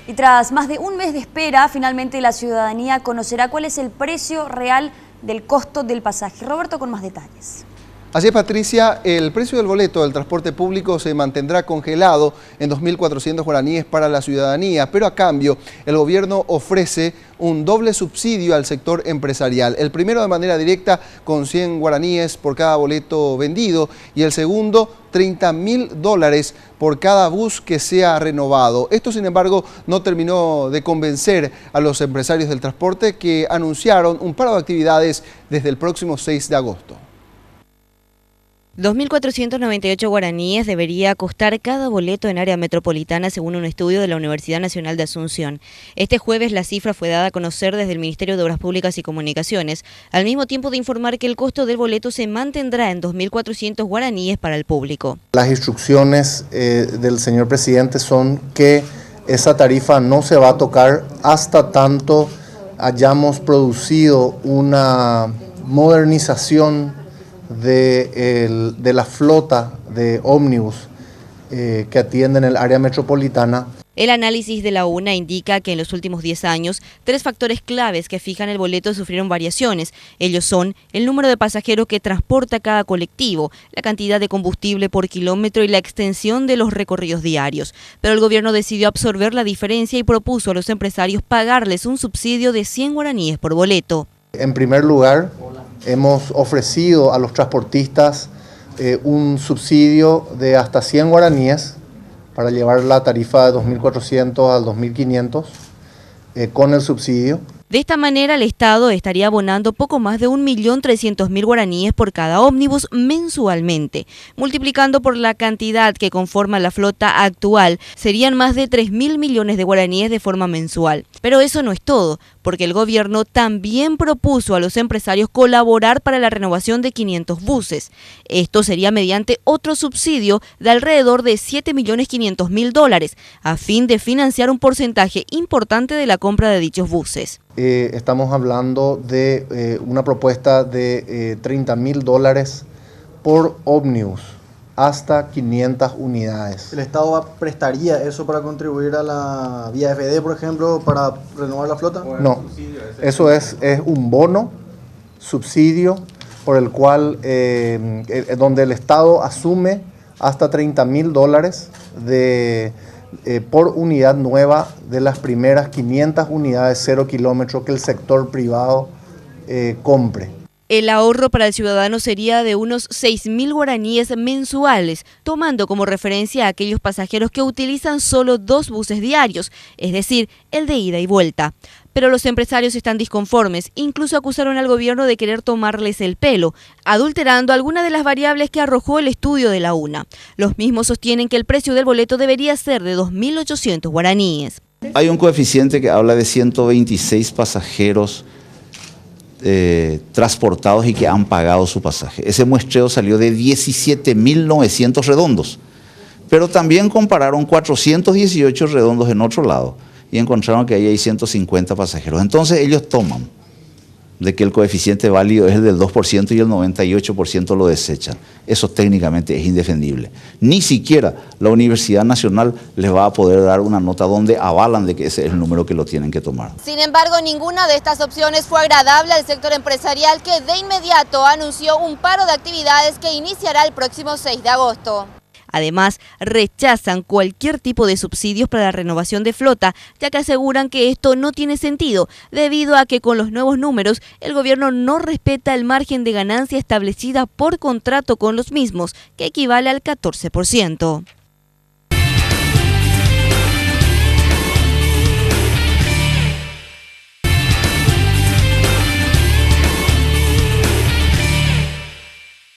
Y tras más de un mes de espera, finalmente la ciudadanía conocerá cuál es el precio real del costo del pasaje. Roberto con más detalles. Así es, Patricia, el precio del boleto del transporte público se mantendrá congelado en 2.400 guaraníes para la ciudadanía, pero a cambio el gobierno ofrece un doble subsidio al sector empresarial. El primero de manera directa con 100 guaraníes por cada boleto vendido y el segundo $30.000 por cada bus que sea renovado. Esto, sin embargo, no terminó de convencer a los empresarios del transporte que anunciaron un paro de actividades desde el próximo 6 de agosto. 2.498 guaraníes debería costar cada boleto en área metropolitana según un estudio de la Universidad Nacional de Asunción. Este jueves la cifra fue dada a conocer desde el Ministerio de Obras Públicas y Comunicaciones, al mismo tiempo de informar que el costo del boleto se mantendrá en 2.400 guaraníes para el público. Las instrucciones del señor presidente son que esa tarifa no se va a tocar hasta tanto hayamos producido una modernización de la flota de ómnibus que atienden el área metropolitana. El análisis de la UNA indica que en los últimos 10 años, 3 factores claves que fijan el boleto sufrieron variaciones. Ellos son el número de pasajeros que transporta cada colectivo, la cantidad de combustible por kilómetro y la extensión de los recorridos diarios. Pero el gobierno decidió absorber la diferencia y propuso a los empresarios pagarles un subsidio de 100 guaraníes por boleto. En primer lugar, hemos ofrecido a los transportistas un subsidio de hasta 100 guaraníes para llevar la tarifa de 2.400 al 2.500 con el subsidio. De esta manera, el Estado estaría abonando poco más de 1.300.000 guaraníes por cada ómnibus mensualmente. Multiplicando por la cantidad que conforma la flota actual, serían más de 3.000 millones de guaraníes de forma mensual. Pero eso no es todo, porque el gobierno también propuso a los empresarios colaborar para la renovación de 500 buses. Esto sería mediante otro subsidio de alrededor de $7.500.000, a fin de financiar un porcentaje importante de la compra de dichos buses. Estamos hablando de una propuesta de $30.000 por ómnibus, hasta 500 unidades. ¿El Estado prestaría eso para contribuir a la vía FD, por ejemplo, para renovar la flota? No, eso es un bono, subsidio, por el cual, donde el Estado asume hasta $30.000 por unidad nueva de las primeras 500 unidades 0 kilómetros que el sector privado compre. El ahorro para el ciudadano sería de unos 6.000 guaraníes mensuales, tomando como referencia a aquellos pasajeros que utilizan solo 2 buses diarios, es decir, el de ida y vuelta. Pero los empresarios están disconformes, incluso acusaron al gobierno de querer tomarles el pelo, adulterando algunas de las variables que arrojó el estudio de la UNA. Los mismos sostienen que el precio del boleto debería ser de 2.800 guaraníes. Hay un coeficiente que habla de 126 pasajeros transportados y que han pagado su pasaje. Ese muestreo salió de 17.900 redondos, pero también compararon 418 redondos en otro lado y encontraron que ahí hay 150 pasajeros. Entonces ellos toman de que el coeficiente válido es el del 2% y el 98% lo desechan. Eso técnicamente es indefendible. Ni siquiera la Universidad Nacional les va a poder dar una nota donde avalan de que ese es el número que lo tienen que tomar. Sin embargo, ninguna de estas opciones fue agradable al sector empresarial, que de inmediato anunció un paro de actividades que iniciará el próximo 6 de agosto. Además, rechazan cualquier tipo de subsidios para la renovación de flota, ya que aseguran que esto no tiene sentido, debido a que con los nuevos números, el gobierno no respeta el margen de ganancia establecida por contrato con los mismos, que equivale al 14%.